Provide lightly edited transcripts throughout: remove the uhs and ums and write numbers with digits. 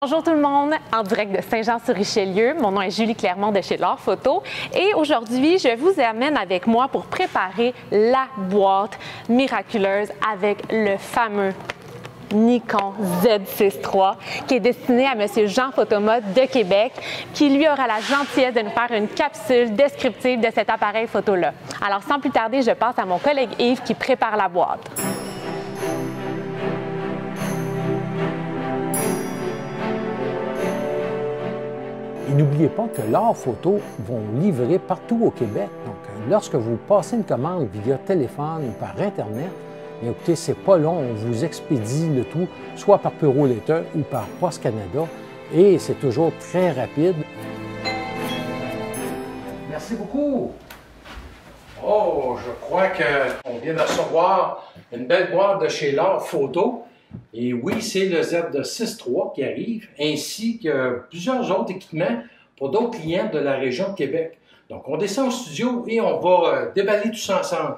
Bonjour tout le monde, en direct de Saint-Jean-sur-Richelieu. Mon nom est Julie Clermont de chez L'Art Photo et aujourd'hui, je vous amène avec moi pour préparer la boîte miraculeuse avec le fameux Nikon Z6 III qui est destiné à M. Jean Photomode de Québec qui lui aura la gentillesse de nous faire une capsule descriptive de cet appareil photo-là. Alors sans plus tarder, je passe à mon collègue Yves qui prépare la boîte. Et n'oubliez pas que L'Art Photo vont livrer partout au Québec. Donc, lorsque vous passez une commande via téléphone ou par Internet, bien, écoutez, c'est pas long, on vous expédie le tout, soit par Puro-Letter ou par Poste Canada, et c'est toujours très rapide. Merci beaucoup. Oh, je crois qu'on vient de recevoir une belle boîte de chez L'Art Photo. Et oui, c'est le Z6 III qui arrive, ainsi que plusieurs autres équipements pour d'autres clients de la région de Québec. Donc, on descend au studio et on va déballer tout ça ensemble.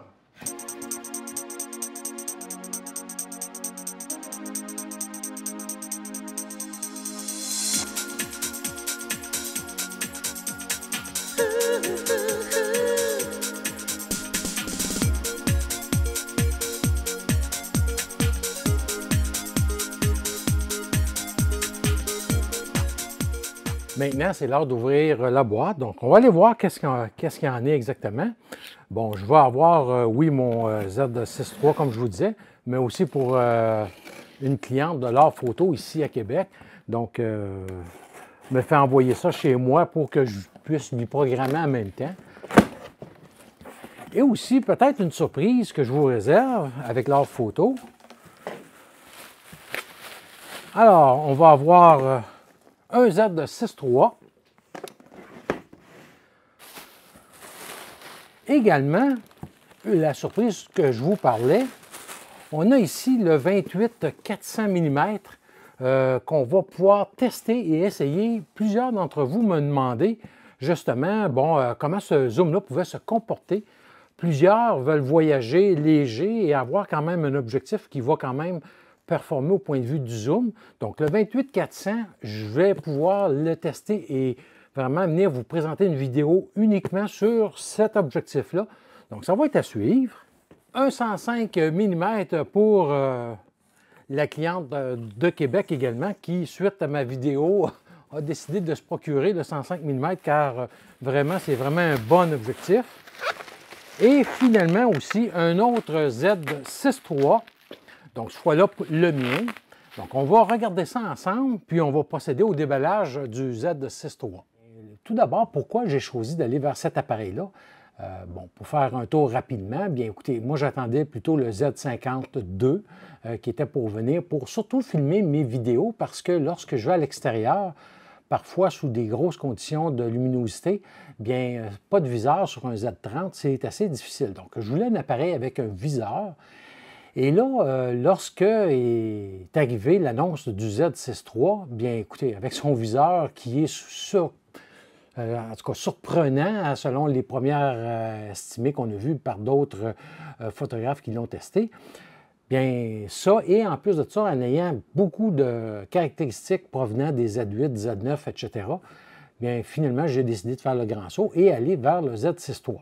Maintenant, c'est l'heure d'ouvrir la boîte. Donc, on va aller voir qu'est-ce qu'il y en a exactement. Bon, je vais avoir, oui, mon Z6 III, comme je vous disais, mais aussi pour une cliente de L'Art Photo ici à Québec. Donc, me fait envoyer ça chez moi pour que je puisse lui programmer en même temps. Et aussi, peut-être une surprise que je vous réserve avec L'Art Photo. Alors, on va avoir un Z6 III. Également, la surprise que je vous parlais, on a ici le 28-400 mm qu'on va pouvoir tester et essayer. Plusieurs d'entre vous me demandaient justement comment ce zoom-là pouvait se comporter. Plusieurs veulent voyager léger et avoir quand même un objectif qui va quand même performer au point de vue du zoom. Donc, le 28-400, je vais pouvoir le tester et vraiment venir vous présenter une vidéo uniquement sur cet objectif-là. Donc, ça va être à suivre. Un 105 mm pour la cliente de Québec également, qui, suite à ma vidéo, a décidé de se procurer le 105 mm car vraiment, c'est vraiment un bon objectif. Et finalement aussi, un autre Z6 III. Donc, ce fois-là, le mien. Donc, on va regarder ça ensemble, puis on va procéder au déballage du Z6 III. Tout d'abord, pourquoi j'ai choisi d'aller vers cet appareil-là? Pour faire un tour rapidement, bien écoutez, moi j'attendais plutôt le Z52 qui était pour venir pour surtout filmer mes vidéos parce que lorsque je vais à l'extérieur, parfois sous des grosses conditions de luminosité, bien, pas de viseur sur un Z30, c'est assez difficile. Donc, je voulais un appareil avec un viseur. Et là, lorsque est arrivée l'annonce du Z6 III, bien écoutez, avec son viseur qui est en tout cas surprenant selon les premières estimées qu'on a vues par d'autres photographes qui l'ont testé, bien ça, et en plus de ça, en ayant beaucoup de caractéristiques provenant des Z8, Z9, etc., bien, finalement, j'ai décidé de faire le grand saut et aller vers le Z6 III.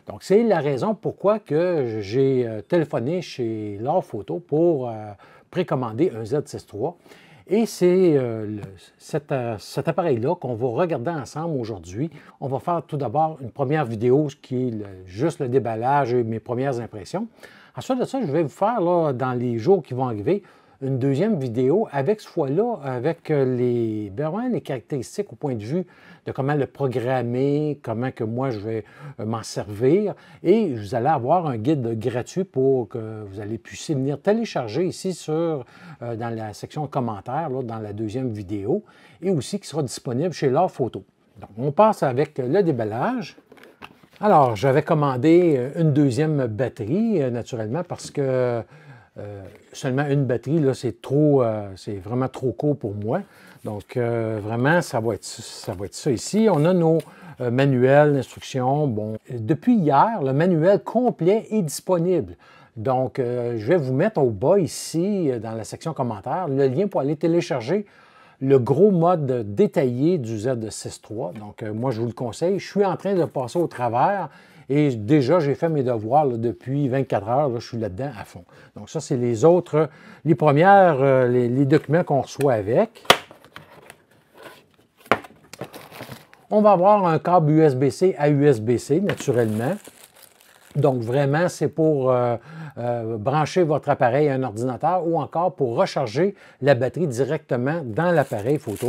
Donc, c'est la raison pourquoi que j'ai téléphoné chez L'Art Photo pour précommander un Z6 III. Et c'est cet appareil-là qu'on va regarder ensemble aujourd'hui. On va faire tout d'abord une première vidéo, qui est juste le déballage et mes premières impressions. Ensuite de ça, je vais vous faire, là, dans les jours qui vont arriver, une deuxième vidéo avec, ce fois-là, avec les caractéristiques au point de vue de comment le programmer, comment que moi je vais m'en servir. Et vous allez avoir un guide gratuit pour que vous allez puissiez venir télécharger ici dans la section commentaires, là, dans la deuxième vidéo, et aussi qui sera disponible chez L'Art Photo. Donc, on passe avec le déballage. Alors, j'avais commandé une deuxième batterie, naturellement, parce que seulement une batterie, là, c'est vraiment trop court pour moi. Donc, vraiment, ça va être ça ici. On a nos manuels d'instruction. Bon, depuis hier, le manuel complet est disponible. Donc, je vais vous mettre au bas ici, dans la section commentaires, le lien pour aller télécharger le gros mode détaillé du Z6 III. Donc, moi, je vous le conseille. Je suis en train de passer au travers et déjà, j'ai fait mes devoirs là, depuis 24 heures. Là, je suis là-dedans à fond. Donc, ça, c'est les autres, les premières, les documents qu'on reçoit avec. On va avoir un câble USB-C à USB-C, naturellement. Donc, vraiment, c'est pour brancher votre appareil à un ordinateur ou encore pour recharger la batterie directement dans l'appareil photo.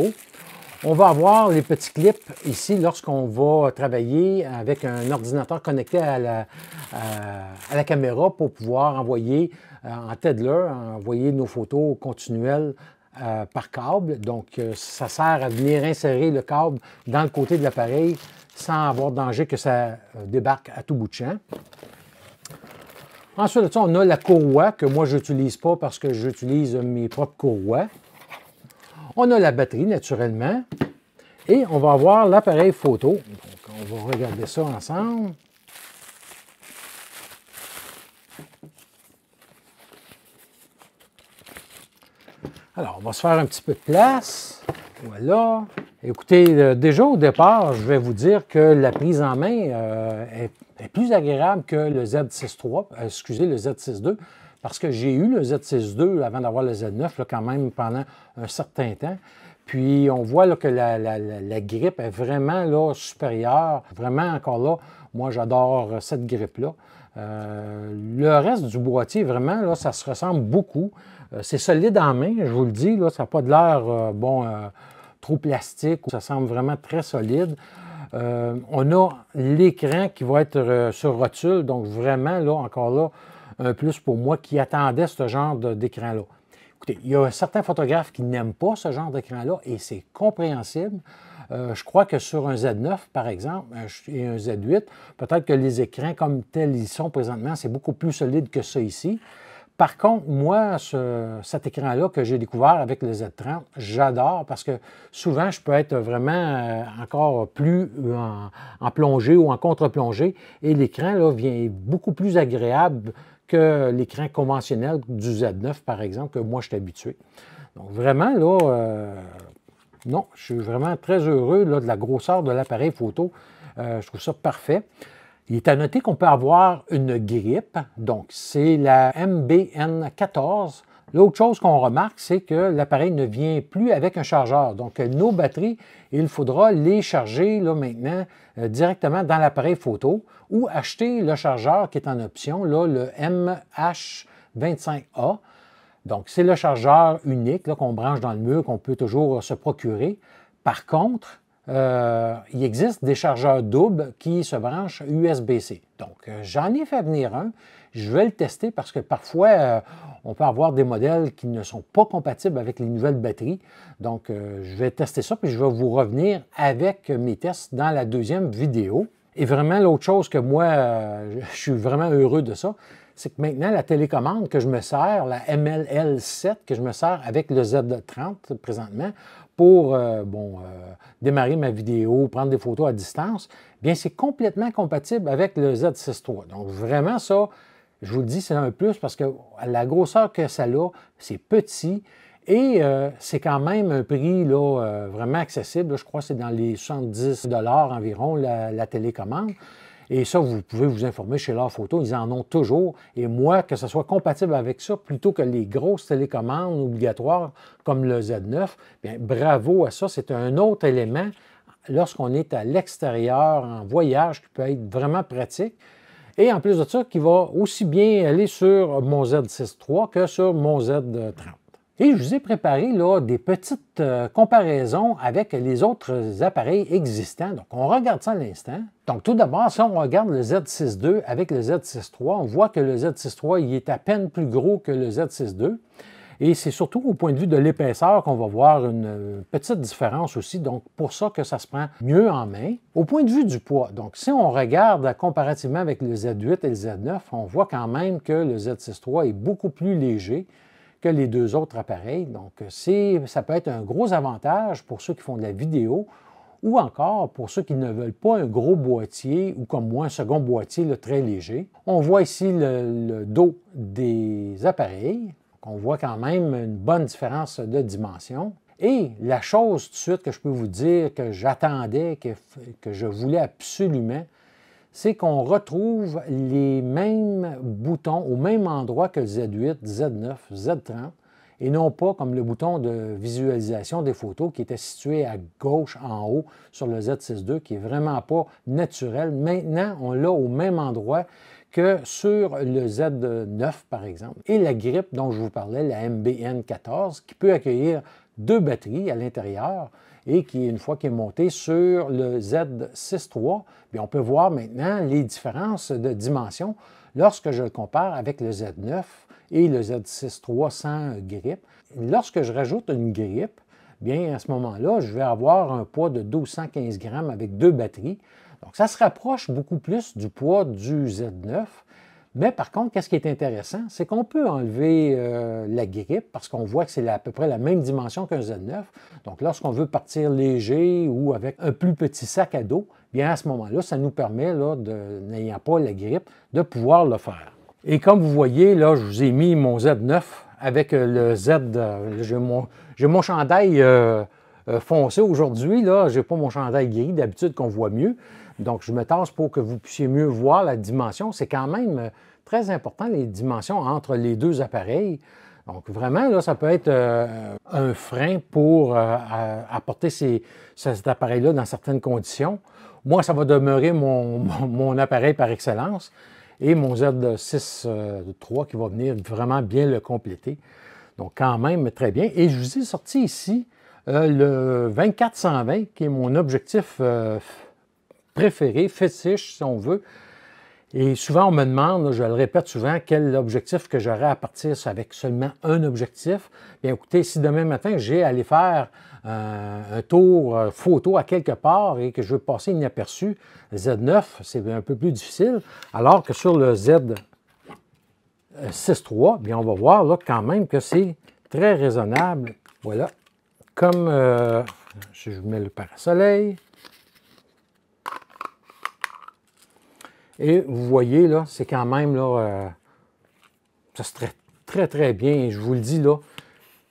On va avoir les petits clips ici lorsqu'on va travailler avec un ordinateur connecté à la caméra pour pouvoir envoyer en Tedler, envoyer nos photos continuelles par câble. Donc, ça sert à venir insérer le câble dans le côté de l'appareil sans avoir danger que ça débarque à tout bout de champ. Ensuite de ça, on a la courroie que moi, je n'utilise pas parce que j'utilise mes propres courroies. On a la batterie, naturellement. Et on va avoir l'appareil photo. Donc, on va regarder ça ensemble. Alors, on va se faire un petit peu de place. Voilà. Écoutez, déjà au départ, je vais vous dire que la prise en main est plus agréable que le Z6 III, excusez, le Z6 II, parce que j'ai eu le Z6 II avant d'avoir le Z9 là, quand même pendant un certain temps. Puis on voit là, que la grippe est vraiment là, supérieure. Vraiment encore là, moi j'adore cette grippe-là. Le reste du boîtier, vraiment, là, ça se ressemble beaucoup. C'est solide en main, je vous le dis, là, ça n'a pas de l'air trop plastique. Ça semble vraiment très solide. On a l'écran qui va être sur rotule, donc vraiment, là, encore là, un plus pour moi qui attendait ce genre d'écran-là. Écoutez, il y a certains photographes qui n'aiment pas ce genre d'écran-là et c'est compréhensible. Je crois que sur un Z9, par exemple, et un Z8, peut-être que les écrans comme tels ils sont présentement, c'est beaucoup plus solide que ça ici. Par contre, moi, cet écran-là que j'ai découvert avec le Z30, j'adore parce que souvent, je peux être vraiment encore plus en plongée ou en contre-plongée et l'écran là vient beaucoup plus agréable que l'écran conventionnel du Z9, par exemple, que moi, je suis habitué. Donc, vraiment, là, non, je suis vraiment très heureux là, de la grosseur de l'appareil photo. Je trouve ça parfait. Il est à noter qu'on peut avoir une grippe, donc c'est la MBN14. L'autre chose qu'on remarque, c'est que l'appareil ne vient plus avec un chargeur. Donc, nos batteries, il faudra les charger là, maintenant directement dans l'appareil photo ou acheter le chargeur qui est en option, là, le MH25A. Donc, c'est le chargeur unique qu'on branche dans le mur, qu'on peut toujours se procurer. Par contre, il existe des chargeurs doubles qui se branchent USB-C. Donc, j'en ai fait venir un. Je vais le tester parce que parfois, on peut avoir des modèles qui ne sont pas compatibles avec les nouvelles batteries. Donc, je vais tester ça, puis je vais vous revenir avec mes tests dans la deuxième vidéo. Et vraiment, l'autre chose que moi, je suis vraiment heureux de ça, c'est que maintenant, la télécommande que je me sers, la MLL7 que je me sers avec le Z30 présentement, pour démarrer ma vidéo, prendre des photos à distance, bien c'est complètement compatible avec le Z6 III. Donc vraiment ça, je vous le dis, c'est un plus parce que la grosseur que ça a, c'est petit et c'est quand même un prix là, vraiment accessible. Là, je crois que c'est dans les 70 $ environ la télécommande. Et ça, vous pouvez vous informer chez L'Art Photo, ils en ont toujours. Et moi, que ce soit compatible avec ça, plutôt que les grosses télécommandes obligatoires comme le Z9, bien, bravo à ça. C'est un autre élément lorsqu'on est à l'extérieur, en voyage, qui peut être vraiment pratique. Et en plus de ça, qui va aussi bien aller sur mon Z6 III que sur mon Z30. Et je vous ai préparé là, des petites comparaisons avec les autres appareils existants. Donc, on regarde ça à l'instant. Donc, tout d'abord, si on regarde le Z6 II avec le Z6 III, on voit que le Z6 III il est à peine plus gros que le Z6 II. Et c'est surtout au point de vue de l'épaisseur qu'on va voir une petite différence aussi. Donc, pour ça que ça se prend mieux en main. Au point de vue du poids, donc si on regarde comparativement avec le Z8 et le Z9, on voit quand même que le Z6 III est beaucoup plus léger que les deux autres appareils. Donc, ça peut être un gros avantage pour ceux qui font de la vidéo ou encore pour ceux qui ne veulent pas un gros boîtier ou comme moi, un second boîtier là, très léger. On voit ici le dos des appareils. Donc, on voit quand même une bonne différence de dimension. Et la chose tout de suite que je peux vous dire que j'attendais, que je voulais absolument, c'est qu'on retrouve les mêmes boutons au même endroit que le Z8, Z9, Z30, et non pas comme le bouton de visualisation des photos qui était situé à gauche en haut sur le Z6 II, qui n'est vraiment pas naturel. Maintenant, on l'a au même endroit que sur le Z9, par exemple. Et la grippe dont je vous parlais, la MBN14, qui peut accueillir 2 batteries à l'intérieur et qui, une fois qu'elle est montée sur le Z6 III, bien, on peut voir maintenant les différences de dimension lorsque je le compare avec le Z9 et le Z6 III sans grippe. Lorsque je rajoute une grippe, bien, à ce moment-là, je vais avoir un poids de 1215 grammes avec 2 batteries. Donc, ça se rapproche beaucoup plus du poids du Z9. Mais par contre, qu'est-ce qui est intéressant? C'est qu'on peut enlever la grippe parce qu'on voit que c'est à peu près la même dimension qu'un Z9. Donc, lorsqu'on veut partir léger ou avec un plus petit sac à dos, bien à ce moment-là, ça nous permet, n'ayant pas la grippe, de pouvoir le faire. Et comme vous voyez, là, je vous ai mis mon Z9 avec le Z. J'ai mon chandail foncé aujourd'hui. Je n'ai pas mon chandail gris d'habitude qu'on voit mieux. Donc, je me tasse pour que vous puissiez mieux voir la dimension. C'est quand même très important, les dimensions entre les deux appareils. Donc, vraiment, là, ça peut être un frein pour apporter cet appareil-là dans certaines conditions. Moi, ça va demeurer mon appareil par excellence et mon Z6 III qui va venir vraiment bien le compléter. Donc, quand même, très bien. Et je vous ai sorti ici le 24-120, qui est mon objectif préféré, fétiche, si on veut. Et souvent, on me demande, je le répète souvent, quel objectif que j'aurais à partir avec seulement un objectif. Bien, écoutez, si demain matin, j'ai à aller faire un tour photo à quelque part et que je veux passer inaperçu, le Z9, c'est un peu plus difficile, alors que sur le Z6 III, bien, on va voir là quand même que c'est très raisonnable. Voilà, comme si je mets le parasoleil. Et vous voyez, là, c'est quand même, là, ça se traite très, très bien. Et je vous le dis, là,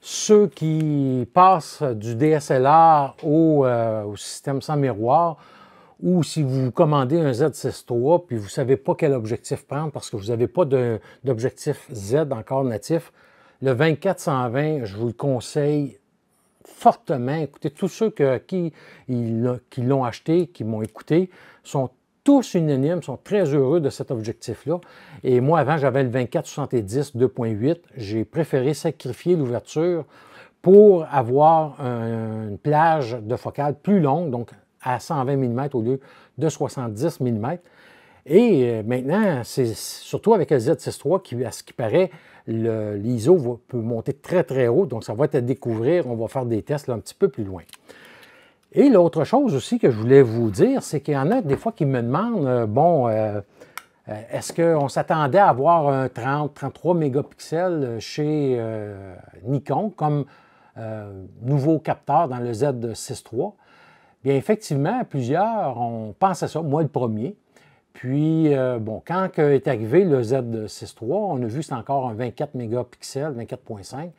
ceux qui passent du DSLR au système sans miroir, ou si vous commandez un Z6 III, puis vous ne savez pas quel objectif prendre parce que vous n'avez pas d'objectif Z encore natif, le 24-120, je vous le conseille fortement. Écoutez, tous ceux qui l'ont acheté, qui m'ont écouté, sont tous unanimes, sont très heureux de cet objectif-là. Et moi, avant, j'avais le 24-70 2.8. J'ai préféré sacrifier l'ouverture pour avoir une plage de focale plus longue, donc à 120 mm au lieu de 70 mm. Et maintenant, c'est surtout avec le Z6 III, qui, à ce qui paraît, l'ISO peut monter très, très haut. Donc, ça va être à découvrir. On va faire des tests là, un petit peu plus loin. Et l'autre chose aussi que je voulais vous dire, c'est qu'il y en a des fois qui me demandent, est-ce qu'on s'attendait à avoir un 30-33 mégapixels chez Nikon comme nouveau capteur dans le Z6 III? Bien, effectivement, plusieurs, on pense à ça, moi le premier. Puis, quand est arrivé le Z6 III, on a vu que c'est encore un 24 mégapixels, 24.5.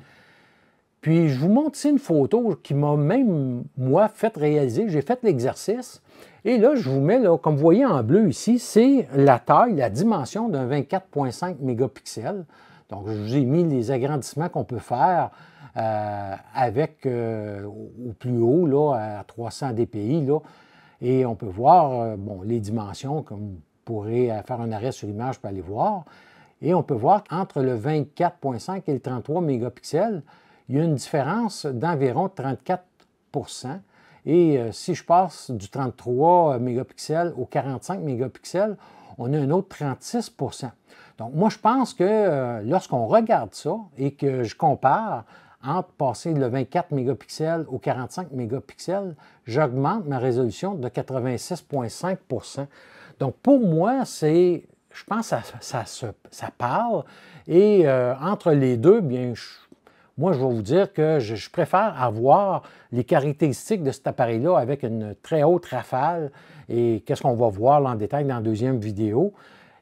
Puis, je vous montre ici une photo qui m'a même, moi, fait réaliser. J'ai fait l'exercice. Et là, je vous mets, là, comme vous voyez en bleu ici, c'est la taille, la dimension d'un 24.5 mégapixels. Donc, je vous ai mis les agrandissements qu'on peut faire avec au plus haut, là, à 300 dpi. Là, et on peut voir les dimensions, comme vous pourrez faire un arrêt sur image pour aller voir. Et on peut voir qu'entre le 24.5 et le 33 mégapixels, il y a une différence d'environ 34 %. Et si je passe du 33 mégapixels au 45 mégapixels, on a un autre 36 %. Donc, moi, je pense que lorsqu'on regarde ça et que je compare entre passer le 24 mégapixels au 45 mégapixels, j'augmente ma résolution de 86,5 %. Donc, pour moi, je pense que ça parle. Et entre les deux, bien, moi, je vais vous dire que je préfère avoir les caractéristiques de cet appareil-là avec une très haute rafale. Et qu'est-ce qu'on va voir là, en détail dans la deuxième vidéo.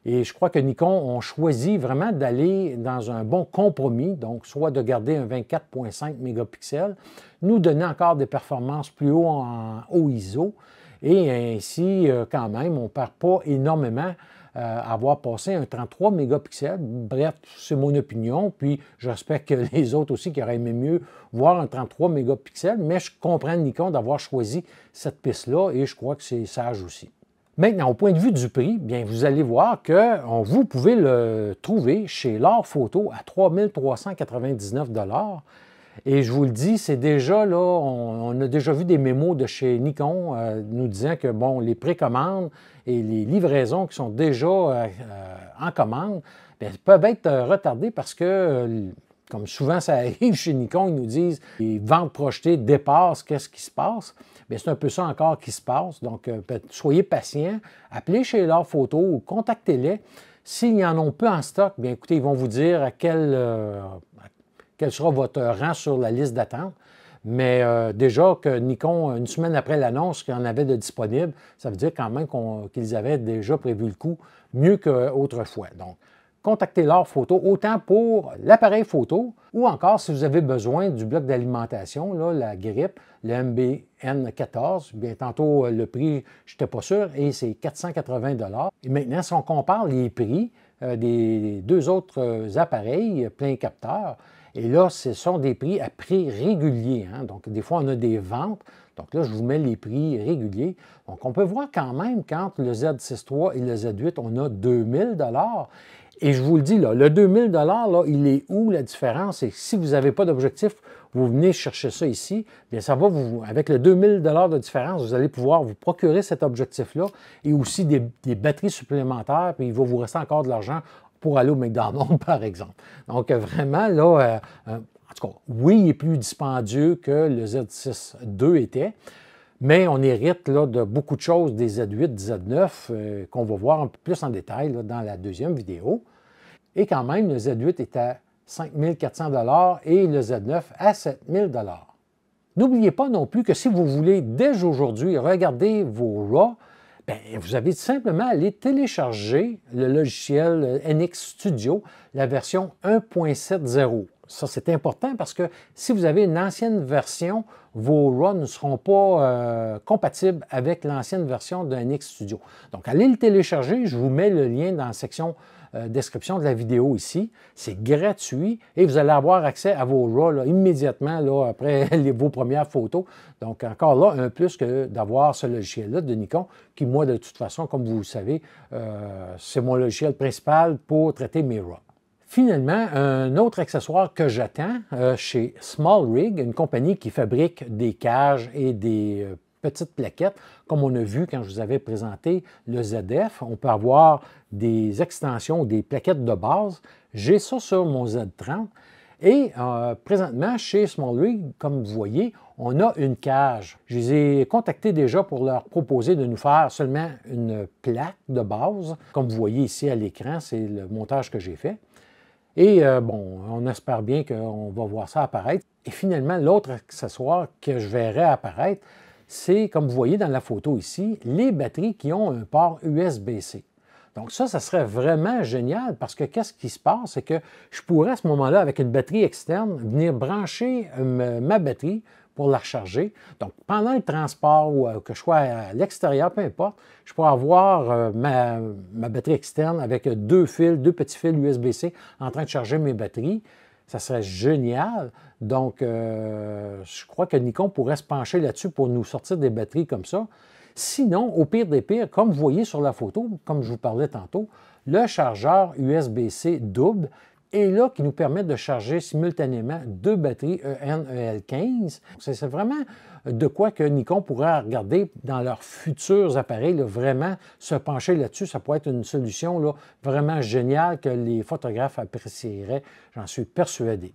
Et je crois que Nikon ont choisi vraiment d'aller dans un bon compromis, donc soit de garder un 24,5 mégapixels, nous donner encore des performances plus haut en haut ISO, et ainsi, quand même, on ne perd pas énormément à avoir passé un 33 mégapixels. Bref, c'est mon opinion, puis je respecte que les autres aussi qui auraient aimé mieux voir un 33 mégapixels, mais je comprends Nikon d'avoir choisi cette piste-là, et je crois que c'est sage aussi. Maintenant, au point de vue du prix, bien, vous allez voir que vous pouvez le trouver chez L'Art Photo à 3 399 $. Et je vous le dis, c'est déjà là, on a déjà vu des mémos de chez Nikon nous disant que, bon, les précommandes et les livraisons qui sont déjà en commande bien, peuvent être retardées parce que, comme souvent ça arrive chez Nikon, ils nous disent les ventes projetées dépassent, qu'est-ce qui se passe? Bien, c'est un peu ça encore qui se passe. Donc, soyez patients, appelez chez L'Art Photo ou contactez-les. S'ils y en ont peu en stock, bien écoutez, ils vont vous dire à quel sera votre rang sur la liste d'attente. Mais déjà que Nikon, une semaine après l'annonce qu'il y en avait de disponible, ça veut dire quand même qu'ils avaient déjà prévu le coup mieux qu'autrefois. Donc, contactez L'Art Photo autant pour l'appareil photo ou encore si vous avez besoin du bloc d'alimentation, la grippe, le MBN14. Bien, tantôt, le prix, je n'étais pas sûr, et c'est 480 $. Et maintenant, si on compare les prix des deux autres appareils plein capteur, et là, ce sont des prix à prix réguliers. Hein? Donc, des fois, on a des ventes. Donc là, je vous mets les prix réguliers. Donc, on peut voir quand même qu'entre le Z6 III et le Z8, on a 2000 $. Et je vous le dis, là, le 2000 $, là, il est où la différence? C'est que si vous n'avez pas d'objectif, vous venez chercher ça ici, bien ça va vous, avec le 2000 $ de différence, vous allez pouvoir vous procurer cet objectif-là et aussi des batteries supplémentaires, puis il va vous rester encore de l'argent pour aller au McDonald's, par exemple. Donc, vraiment, là, en tout cas, oui, il est plus dispendieux que le Z6 II était, mais on hérite là, de beaucoup de choses des Z8, des Z9, qu'on va voir un peu plus en détail là, dans la deuxième vidéo. Et quand même, le Z8 est à 5 400 $ et le Z9 à 7 000 $. N'oubliez pas non plus que si vous voulez, dès aujourd'hui, regarder vos RAW, bien, vous avez simplement à aller télécharger le logiciel NX Studio, la version 1.70. Ça, c'est important parce que si vous avez une ancienne version, vos RAW ne seront pas compatibles avec l'ancienne version de NX Studio. Donc, allez le télécharger. Je vous mets le lien dans la section description de la vidéo ici. C'est gratuit et vous allez avoir accès à vos RAW là, immédiatement là, après vos premières photos. Donc, encore là, un plus que d'avoir ce logiciel-là de Nikon qui, moi, de toute façon, comme vous le savez, c'est mon logiciel principal pour traiter mes RAW. Finalement, un autre accessoire que j'attends chez SmallRig, une compagnie qui fabrique des cages et des petites plaquettes, comme on a vu quand je vous avais présenté le ZF. On peut avoir des extensions, des plaquettes de base. J'ai ça sur mon Z30. Et présentement, chez SmallRig, comme vous voyez, on a une cage. Je les ai contactés déjà pour leur proposer de nous faire seulement une plaque de base. Comme vous voyez ici à l'écran, c'est le montage que j'ai fait. Et bon, on espère bien qu'on va voir ça apparaître. Et finalement, l'autre accessoire que je verrai apparaître, c'est, comme vous voyez dans la photo ici, les batteries qui ont un port USB-C. Donc ça serait vraiment génial parce que qu'est-ce qui se passe? C'est que je pourrais à ce moment-là, avec une batterie externe, venir brancher ma batterie pour la recharger. Donc, pendant le transport ou que je sois à l'extérieur, peu importe, je pourrais avoir ma batterie externe avec deux petits fils USB-C en train de charger mes batteries. Ça serait génial. Donc, je crois que Nikon pourrait se pencher là-dessus pour nous sortir des batteries comme ça. Sinon, au pire des pires, comme vous voyez sur la photo, comme je vous parlais tantôt, le chargeur USB-C double est là qui nous permet de charger simultanément deux batteries EN-EL15. C'est vraiment de quoi que Nikon pourra regarder dans leurs futurs appareils, là, vraiment se pencher là-dessus. Ça pourrait être une solution là, vraiment géniale que les photographes apprécieraient, j'en suis persuadé.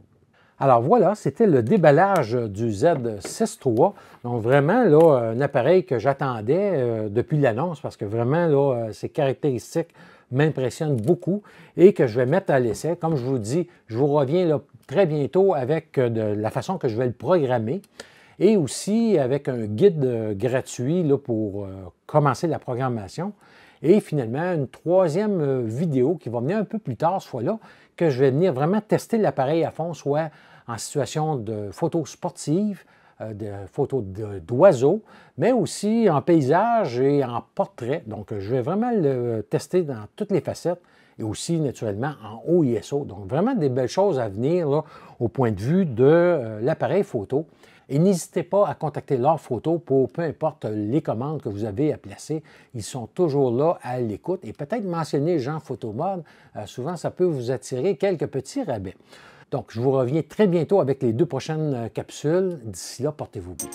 Alors voilà, c'était le déballage du Z6 III. Donc vraiment, là, un appareil que j'attendais depuis l'annonce parce que vraiment, là, ses caractéristiques m'impressionnent beaucoup et que je vais mettre à l'essai. Comme je vous dis, je vous reviens là, très bientôt avec la façon que je vais le programmer et aussi avec un guide gratuit là, pour commencer la programmation. Et finalement, une troisième vidéo qui va venir un peu plus tard ce fois-là, que je vais venir vraiment tester l'appareil à fond, soit en situation de photos sportives, de photos d'oiseaux, mais aussi en paysage et en portrait. Donc, je vais vraiment le tester dans toutes les facettes et aussi, naturellement, en haut ISO. Donc, vraiment des belles choses à venir là, au point de vue de l'appareil photo. Et n'hésitez pas à contacter L'Art Photo pour peu importe les commandes que vous avez à placer. Ils sont toujours là à l'écoute. Et peut-être mentionner Jean Photomode, souvent ça peut vous attirer quelques petits rabais. Donc, je vous reviens très bientôt avec les 2 prochaines capsules. D'ici là, portez-vous bien.